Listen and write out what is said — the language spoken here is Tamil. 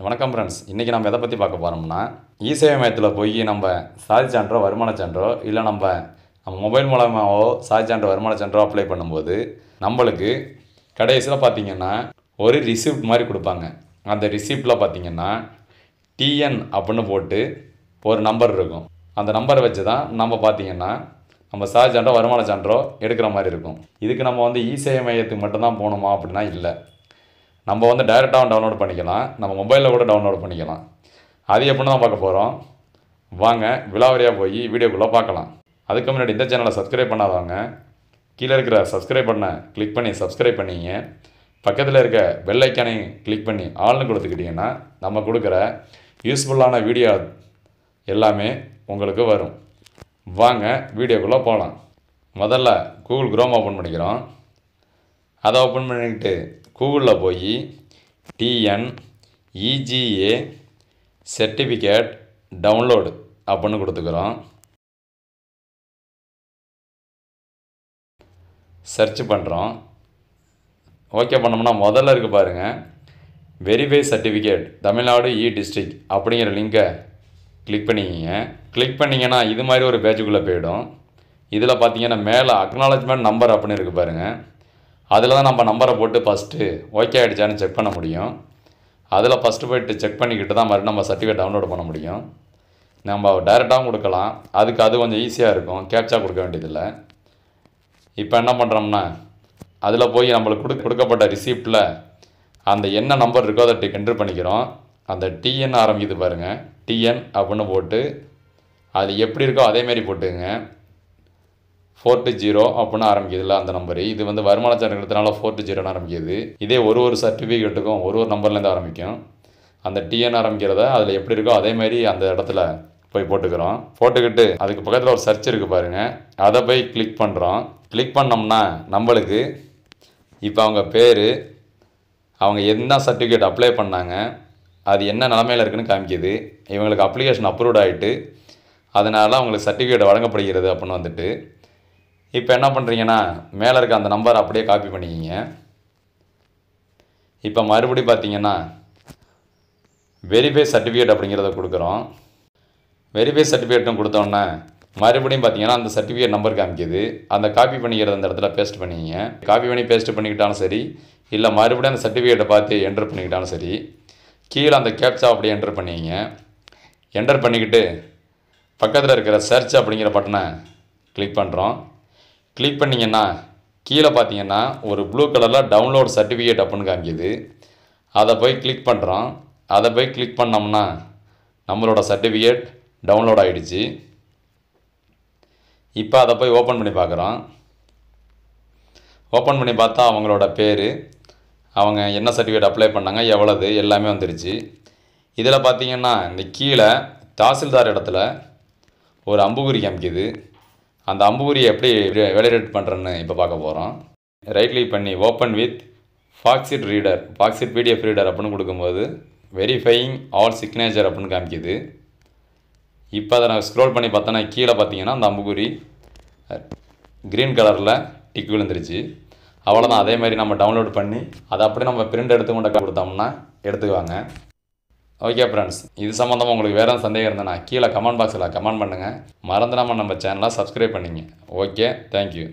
வணக்கம் ஃப்ரெண்ட்ஸ். இன்றைக்கி நம்ம எதை பற்றி பார்க்க போகிறோம்னா, இ-சேவை மையத்தில் போய் நம்ம சாதி சான்றோ வருமான சான்றோ இல்லை நம்ம மொபைல் மூலமாகவோ சாதி சான்றோ வருமான சான்றோ அப்ளை பண்ணும்போது நம்மளுக்கு கடைசியில் பார்த்திங்கன்னா ஒரு ரிசிப்ட் மாதிரி கொடுப்பாங்க. அந்த ரிசிப்டில் பார்த்திங்கன்னா டிஎன் அப்படின்னு போட்டு ஒரு நம்பர் இருக்கும். அந்த நம்பரை வச்சு தான் நம்ம பார்த்திங்கன்னா நம்ம சாதி சான்றோ வருமான சான்றோ எடுக்கிற மாதிரி இருக்கும். இதுக்கு நம்ம இ-சேவை மையத்துக்கு மட்டும்தான் போகணுமா அப்படின்னா இல்லை. நம்ம டைரெக்டாக டவுன்லோட் பண்ணிக்கலாம், நம்ம மொபைலில் கூட டவுன்லோட் பண்ணிக்கலாம். அது எப்படின்னு தான் பார்க்க போகிறோம். வாங்க விலாவரியாக போய் வீடியோக்குள்ளே பார்க்கலாம். அதுக்கு முன்னாடி இந்த சேனலை சப்ஸ்கிரைப் பண்ணாதவங்க கீழே இருக்கிற சப்ஸ்கிரைப் பட்டனை கிளிக் பண்ணி சப்ஸ்கிரைப் பண்ணிங்க. பக்கத்தில் இருக்க பெல் ஐக்கானையும் கிளிக் பண்ணி ஆல்னு கொடுத்துக்கிட்டிங்கன்னா நம்ம கொடுக்குற யூஸ்ஃபுல்லான வீடியோ எல்லாமே உங்களுக்கு வரும். வாங்க வீடியோக்குள்ளே போகலாம். முதல்ல கூகுள் குரோம் ஓப்பன் பண்ணிக்கிறோம். அதை ஓப்பன் பண்ணிக்கிட்டு கூகுளில் போய் டிஎன்இஜிஏ சர்டிஃபிகேட் டவுன்லோடு அப்படின்னு கொடுத்துக்கிறோம். சர்ச் பண்ணுறோம். ஓகே பண்ணோம்னா முதல்ல இருக்குது பாருங்கள், வெரிஃபை சர்டிஃபிகேட் தமிழ்நாடு டிஸ்ட்ரிக்ட் அப்படிங்கிற லிங்கை கிளிக் பண்ணிக்கிங்க. கிளிக் பண்ணிங்கன்னா இது மாதிரி ஒரு பேஜுக்குள்ளே போயிடும். இதில் பார்த்தீங்கன்னா மேலே அக்னாலஜ்மெண்ட் நம்பர் அப்படின்னு இருக்குது பாருங்கள். அதில் தான் நம்ம நம்பரை போட்டு ஃபஸ்ட்டு ஓகே ஆகிடுச்சான்னு செக் பண்ண முடியும். அதில் ஃபஸ்ட்டு போய்ட்டு செக் பண்ணிக்கிட்டு தான் மறுபடியும் நம்ம சர்டிஃபிகேட் டவுன்லோட் பண்ண முடியும். நம்ம டைரெக்டாகவும் கொடுக்கலாம், அதுக்கு அது கொஞ்சம் ஈஸியாக இருக்கும், கேப்சா கொடுக்க வேண்டியதில்லை. இப்போ என்ன பண்ணுறோம்னா அதில் போய் நம்மளுக்கு கொடுக்கப்பட்ட ரிசிப்டில் அந்த என்ன நம்பர் இருக்கோ அதை என்ட்ரு பண்ணிக்கிறோம். அந்த டிஎன் ஆரம்பிக்குது பாருங்கள், டிஎன் அப்படின்னு போட்டு அது எப்படி இருக்கோ அதேமாரி போட்டுங்க. 420 அப்படின்னு ஆரம்பிக்குதுல்ல அந்த நம்பரு, இது வருமான சான்று எடுத்தனால 420 ஆரம்பிக்குது. இதே ஒரு சர்டிஃபிகேட்டுக்கும் ஒரு நம்பர்லேருந்து ஆரம்பிக்கும். அந்த டிஎன் ஆரம்பிக்கிறத அதில் எப்படி இருக்கோ அதேமாரி அந்த இடத்துல போய் போட்டுக்கிறோம். போட்டுக்கிட்டு அதுக்கு பக்கத்தில் ஒரு சர்ச் இருக்குது பாருங்கள், அதை போய் கிளிக் பண்ணுறோம். கிளிக் பண்ணோம்னா நம்மளுக்கு இப்போ அவங்க பேர், அவங்க என்ன சர்டிஃபிகேட் அப்ளை பண்ணாங்க, அது என்ன நிலமையில் இருக்குதுன்னு காமிக்கிது. இவங்களுக்கு அப்ளிகேஷன் அப்ரூவ்ட் ஆகிட்டு அதனால் அவங்களுக்கு சர்டிஃபிகேட் வழங்கப்படுகிறது அப்படின்னு இப்போ என்ன பண்ணுறீங்கன்னா மேலே இருக்க அந்த நம்பரை அப்படியே காப்பி பண்ணிக்கிங்க. இப்போ மறுபடியும் பார்த்தீங்கன்னா வெரிஃபை சர்டிஃபிகேட் அப்படிங்கிறத கொடுக்குறோம். வெரிஃபை சர்டிஃபிகேட்டும் கொடுத்தோன்னே மறுபடியும் பார்த்தீங்கன்னா அந்த சர்டிஃபிகேட் நம்பர் காமிக்கிது. அந்த காப்பி பண்ணிக்கிறத அந்த இடத்துல பேஸ்ட் பண்ணிக்கிங்க. காப்பி பண்ணி பேஸ்ட் பண்ணிக்கிட்டாலும் சரி, இல்லை மறுபடியும் அந்த சர்டிஃபிகேட்டை பார்த்து என்ட்ரு பண்ணிக்கிட்டாலும் சரி, கீழே அந்த கேப்சா அப்படியே என்ட்ரு பண்ணிக்கிங்க. என்டர் பண்ணிக்கிட்டு பக்கத்தில் இருக்கிற சர்ச் அப்படிங்கிற பட்டனை கிளிக் பண்ணுறோம். கிளிக் பண்ணிங்கன்னா கீழே பார்த்தீங்கன்னா ஒரு ப்ளூ கலரில் டவுன்லோட் சர்டிஃபிகேட் அப்படின்னு காமிக்கிது. அதை போய் கிளிக் பண்ணுறோம். அதை போய் கிளிக் பண்ணோம்னா நம்மளோட சர்டிஃபிகேட் டவுன்லோட் ஆகிடுச்சு. இப்போ அதை போய் ஓப்பன் பண்ணி பார்க்குறோம். ஓப்பன் பண்ணி பார்த்தா அவங்களோட பேர், அவங்க என்ன சர்டிஃபிகேட் அப்ளை பண்ணாங்க, எவ்வளவு எல்லாமே வந்துருச்சு. இதில் பார்த்தீங்கன்னா இந்த கீழே தாசில்தார் இடத்துல ஒரு அம்புகுறி காமிக்குது. அந்த அம்புகுறியை எப்படி வேலிடேட் பண்ணுறேன்னு இப்போ பார்க்க போகிறோம். ரைட் கிளிக் பண்ணி open with Foxit reader, Foxit PDF reader அப்படின்னு கொடுக்கும்போது வெரிஃபையிங் ஆல் சிக்னேச்சர் அப்படின்னு காமிக்குது. இப்போ அதை நான் ஸ்க்ரோல் பண்ணி பார்த்தோன்னா கீழே பார்த்தீங்கன்னா அந்த அம்புகுறி க்ரீன் கலரில் டிக் விழுந்துருச்சு. அவ்வளோதான். அதே மாதிரி நம்ம டவுன்லோட் பண்ணி அதை அப்படியே நம்ம பிரிண்ட் எடுத்து கொண்டு கொடுத்தோம்னா எடுத்துக்குவாங்க. ஓகே ஃப்ரெண்ட்ஸ், இது சம்மந்தமாக உங்களுக்கு வேறு சந்தேகம் இருந்ததுன்னா கீழே கமெண்ட் பாக்ஸில் கமெண்ட் பண்ணுங்கள். மறந்துடாமல் நம்ம சேனலை சப்ஸ்கிரைப் பண்ணிங்க. Okay, thank you.